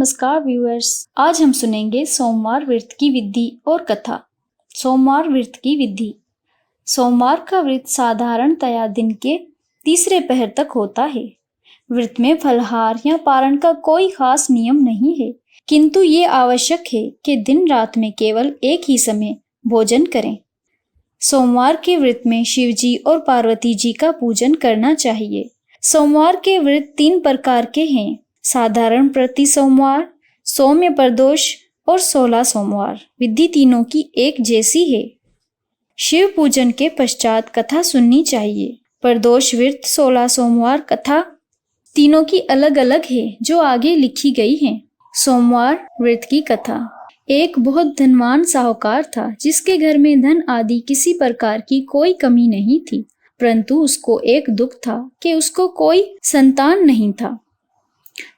नमस्कार व्यूअर्स, आज हम सुनेंगे सोमवार व्रत की विधि और कथा। सोमवार व्रत की विधि। सोमवार का व्रत साधारणतया दिन के तीसरे पहर तक होता है। व्रत में फलाहार या पारण का कोई खास नियम नहीं है, किंतु ये आवश्यक है कि दिन रात में केवल एक ही समय भोजन करें। सोमवार के व्रत में शिव जी और पार्वती जी का पूजन करना चाहिए। सोमवार के व्रत 3 प्रकार के हैं: साधारण प्रति सोमवार, सौम्य प्रदोष और 16 सोमवार। विधि तीनों की एक जैसी है। शिव पूजन के पश्चात कथा सुननी चाहिए। प्रदोष व्रत 16 सोमवार कथा तीनों की अलग अलग है, जो आगे लिखी गई है। सोमवार व्रत की कथा। एक बहुत धनवान साहूकार था, जिसके घर में धन आदि किसी प्रकार की कोई कमी नहीं थी, परंतु उसको एक दुख था कि उसको कोई संतान नहीं था।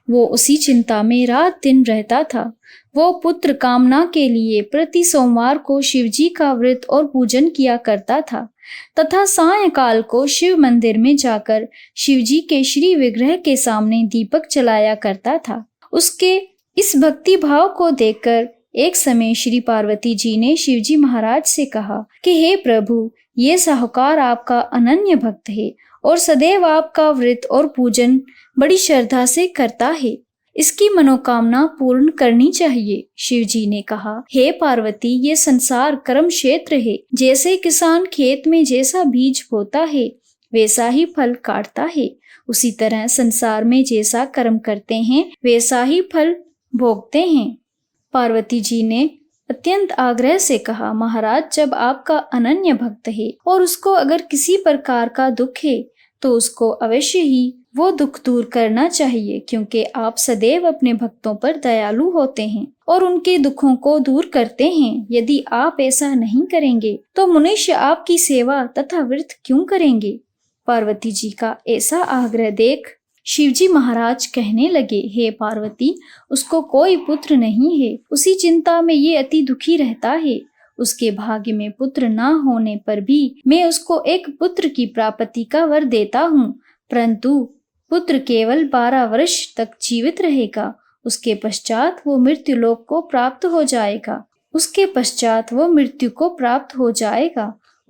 वो उसी चिंता में रात दिन रहता था। वो पुत्र कामना के लिए प्रति सोमवार को शिवजी का व्रत और पूजन किया करता था तथा सायंकाल को शिव मंदिर में जाकर शिवजी के श्री विग्रह के सामने दीपक जलाया करता था। उसके इस भक्ति भाव को देखकर एक समय श्री पार्वती जी ने शिवजी महाराज से कहा कि हे प्रभु, ये साहूकार आपका अनन्य भक्त है और सदैव आपका व्रत और पूजन बड़ी श्रद्धा से करता है। इसकी मनोकामना पूर्ण करनी चाहिए। शिवजी ने कहा, हे पार्वती, ये संसार कर्म क्षेत्र है। जैसे किसान खेत में जैसा बीज बोता है वैसा ही फल काटता है, उसी तरह संसार में जैसा कर्म करते हैं वैसा ही फल भोगते हैं। पार्वती जी ने अत्यंत आग्रह से कहा, महाराज, जब आपका अनन्य भक्त है और उसको अगर किसी प्रकार का दुख है तो उसको अवश्य ही वो दुख दूर करना चाहिए, क्योंकि आप सदैव अपने भक्तों पर दयालु होते हैं और उनके दुखों को दूर करते हैं। यदि आप ऐसा नहीं करेंगे तो मनुष्य आपकी सेवा तथा व्रत क्यों करेंगे? पार्वती जी का ऐसा आग्रह देख शिवजी महाराज कहने लगे, हे पार्वती, उसको कोई पुत्र नहीं है। उसी चिंता में ये अति दुखी रहता है। उसके भाग्य में पुत्र ना होने पर भी मैं उसको एक पुत्र की प्राप्ति का वर देता हूँ, परंतु पुत्र केवल 12 वर्ष तक जीवित रहेगा। उसके पश्चात वो मृत्यु लोक को प्राप्त हो जाएगा।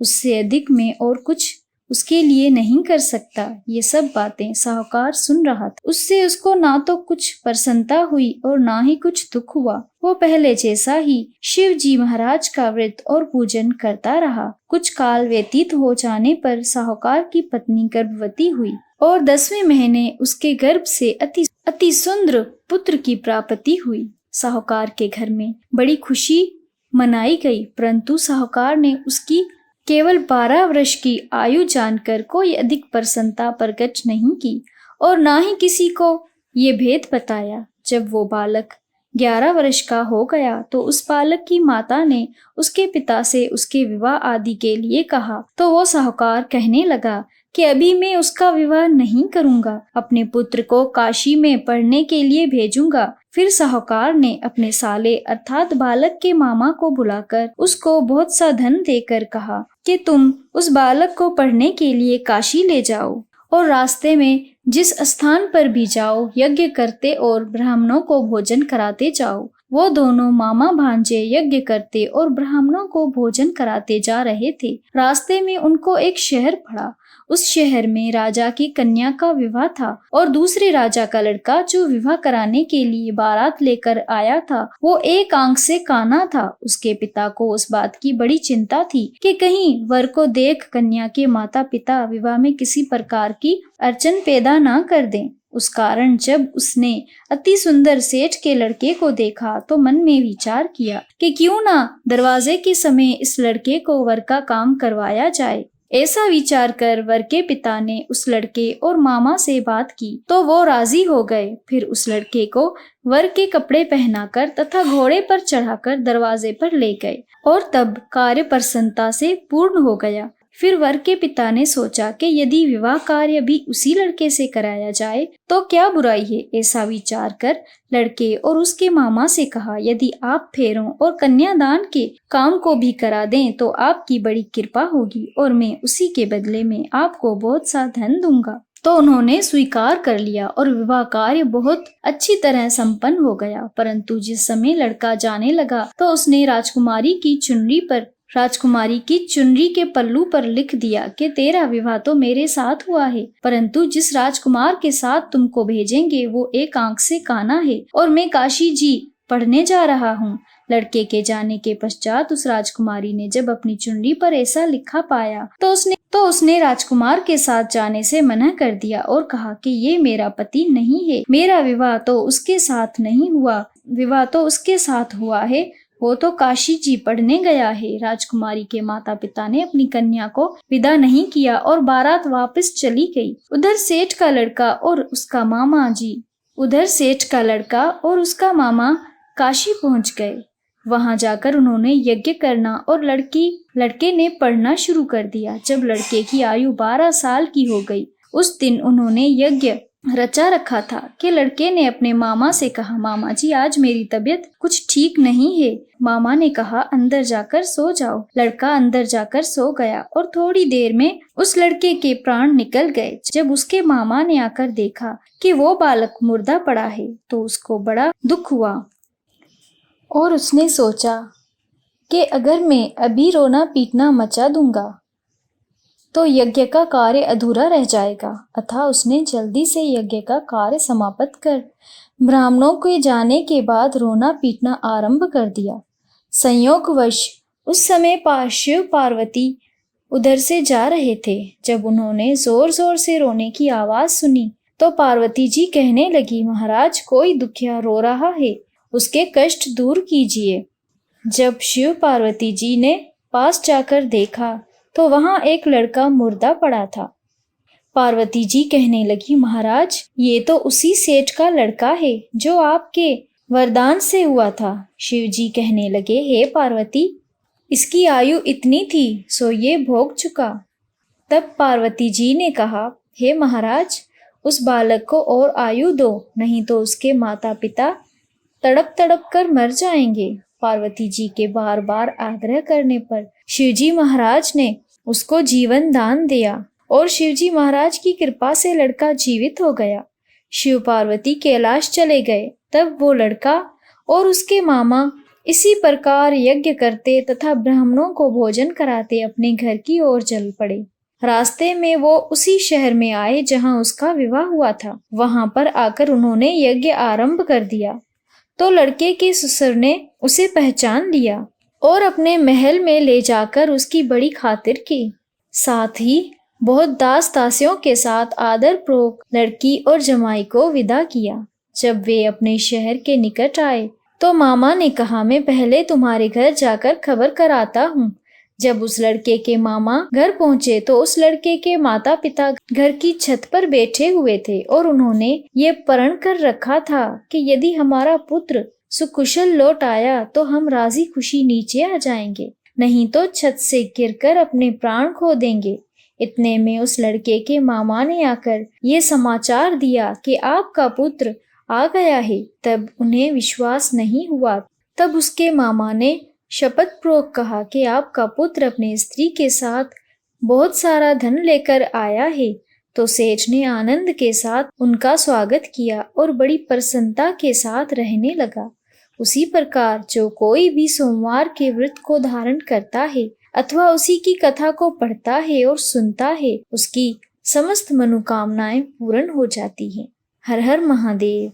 उससे अधिक मैं और कुछ उसके लिए नहीं कर सकता। ये सब बातें साहूकार सुन रहा था। उससे उसको ना तो कुछ प्रसन्नता हुई और ना ही कुछ दुख हुआ। वो पहले जैसा ही शिव जी महाराज का व्रत और पूजन करता रहा। कुछ काल व्यतीत हो जाने पर साहूकार की पत्नी गर्भवती हुई और 10वें महीने उसके गर्भ से अति सुंदर पुत्र की प्राप्ति हुई। साहूकार के घर में बड़ी खुशी मनाई गई, परंतु साहूकार ने उसकी केवल 12 वर्ष की आयु जानकर कोई अधिक प्रसन्नता प्रकट नहीं की और ना ही किसी को ये भेद बताया। जब वो बालक 11 वर्ष का हो गया तो उस बालक की माता ने उसके पिता से उसके विवाह आदि के लिए कहा, तो वो साहूकार कहने लगा कि अभी मैं उसका विवाह नहीं करूंगा, अपने पुत्र को काशी में पढ़ने के लिए भेजूंगा। फिर साहूकार ने अपने साले अर्थात बालक के मामा को बुलाकर उसको बहुत सा धन देकर कहा कि तुम उस बालक को पढ़ने के लिए काशी ले जाओ और रास्ते में जिस स्थान पर भी जाओ यज्ञ करते और ब्राह्मणों को भोजन कराते जाओ। वो दोनों मामा भांजे यज्ञ करते और ब्राह्मणों को भोजन कराते जा रहे थे। रास्ते में उनको एक शहर पड़ा। उस शहर में राजा की कन्या का विवाह था और दूसरे राजा का लड़का जो विवाह कराने के लिए बारात लेकर आया था वो एक आंख से काना था। उसके पिता को उस बात की बड़ी चिंता थी कि कहीं वर को देख कन्या के माता पिता विवाह में किसी प्रकार की अड़चन पैदा ना कर दें। उस कारण जब उसने अति सुंदर सेठ के लड़के को देखा तो मन में विचार किया कि क्यों ना दरवाजे के समय इस लड़के को वर का काम करवाया जाए। ऐसा विचार कर वर के पिता ने उस लड़के और मामा से बात की तो वो राजी हो गए। फिर उस लड़के को वर के कपड़े पहनाकर तथा घोड़े पर चढ़ाकर दरवाजे पर ले गए और तब कार्य प्रसन्नता से पूर्ण हो गया। फिर वर के पिता ने सोचा कि यदि विवाह कार्य भी उसी लड़के से कराया जाए तो क्या बुराई है। ऐसा विचार कर लड़के और उसके मामा से कहा, यदि आप फेरों और कन्यादान के काम को भी करा दें तो आपकी बड़ी कृपा होगी और मैं उसी के बदले में आपको बहुत सा धन दूंगा। तो उन्होंने स्वीकार कर लिया और विवाह कार्य बहुत अच्छी तरह संपन्न हो गया। परंतु जिस समय लड़का जाने लगा तो उसने राजकुमारी की चुनरी के पल्लू पर लिख दिया कि तेरा विवाह तो मेरे साथ हुआ है, परंतु जिस राजकुमार के साथ तुमको भेजेंगे वो एक आंख से काना है और मैं काशी जी पढ़ने जा रहा हूँ। लड़के के जाने के पश्चात उस राजकुमारी ने जब अपनी चुनरी पर ऐसा लिखा पाया तो उसने राजकुमार के साथ जाने से मना कर दिया और कहा कि ये मेरा पति नहीं है, मेरा विवाह तो उसके साथ नहीं हुआ, विवाह तो उसके साथ हुआ है, वो तो काशी जी पढ़ने गया है। राजकुमारी के माता पिता ने अपनी कन्या को विदा नहीं किया और बारात वापस चली गई। उधर सेठ का लड़का और उसका मामा काशी पहुंच गए। वहां जाकर उन्होंने यज्ञ करना और लड़के ने पढ़ना शुरू कर दिया। जब लड़के की आयु 12 साल की हो गई, उस दिन उन्होंने यज्ञ रचा रखा था कि लड़के ने अपने मामा से कहा, मामा जी आज मेरी तबीयत कुछ ठीक नहीं है। मामा ने कहा अंदर जाकर सो जाओ। लड़का अंदर जाकर सो गया और थोड़ी देर में उस लड़के के प्राण निकल गए। जब उसके मामा ने आकर देखा कि वो बालक मुर्दा पड़ा है तो उसको बड़ा दुख हुआ और उसने सोचा कि अगर मैं अभी रोना पीटना मचा दूंगा तो यज्ञ का कार्य अधूरा रह जाएगा। अतः उसने जल्दी से यज्ञ का कार्य समाप्त कर ब्राह्मणों के जाने के बाद रोना पीटना आरंभ कर दिया। संयोगवश उस समय शिव पार्वती उधर से जा रहे थे। जब उन्होंने जोर जोर से रोने की आवाज सुनी तो पार्वती जी कहने लगी, महाराज कोई दुखिया रो रहा है, उसके कष्ट दूर कीजिए। जब शिव पार्वती जी ने पास जाकर देखा तो वहां एक लड़का मुर्दा पड़ा था। पार्वती जी कहने लगी, महाराज ये तो उसी सेठ का लड़का है जो आपके वरदान से हुआ था। शिव जी कहने लगे, हे पार्वती इसकी आयु इतनी थी सो ये भोग चुका। तब पार्वती जी ने कहा, हे महाराज उस बालक को और आयु दो, नहीं तो उसके माता पिता तड़प तड़प कर मर जाएंगे। पार्वती जी के बार बार आग्रह करने पर शिवजी महाराज ने उसको जीवन दान दिया और शिवजी महाराज की कृपा से लड़का जीवित हो गया। शिव पार्वती कैलाश चले गए। तब वो लड़का और उसके मामा इसी प्रकार यज्ञ करते तथा ब्राह्मणों को भोजन कराते अपने घर की ओर चल पड़े। रास्ते में वो उसी शहर में आए जहां उसका विवाह हुआ था। वहां पर आकर उन्होंने यज्ञ आरंभ कर दिया तो लड़के के ससुर ने उसे पहचान लिया और अपने महल में ले जाकर उसकी बड़ी खातिर की। साथ ही बहुत दास दासियों के साथ आदर पूर्वक लड़की और जमाई को विदा किया। जब वे अपने शहर के निकट आए तो मामा ने कहा, मैं पहले तुम्हारे घर जाकर खबर कराता हूँ। जब उस लड़के के मामा घर पहुँचे तो उस लड़के के माता पिता घर की छत पर बैठे हुए थे और उन्होंने ये प्रण कर रखा था कि यदि हमारा पुत्र सुकुशल लौट आया तो हम राजी खुशी नीचे आ जाएंगे, नहीं तो छत से गिरकर अपने प्राण खो देंगे। इतने में उस लड़के के मामा ने आकर ये समाचार दिया कि आपका पुत्र आ गया है। तब उन्हें विश्वास नहीं हुआ। तब उसके मामा ने शपथ पूर्वक कहा कि आपका पुत्र अपनी स्त्री के साथ बहुत सारा धन लेकर आया है। तो सेठ ने आनंद के साथ उनका स्वागत किया और बड़ी प्रसन्नता के साथ रहने लगा। उसी प्रकार जो कोई भी सोमवार के व्रत को धारण करता है अथवा उसी की कथा को पढ़ता है और सुनता है, उसकी समस्त मनोकामनाएं पूर्ण हो जाती हैं। हर हर महादेव।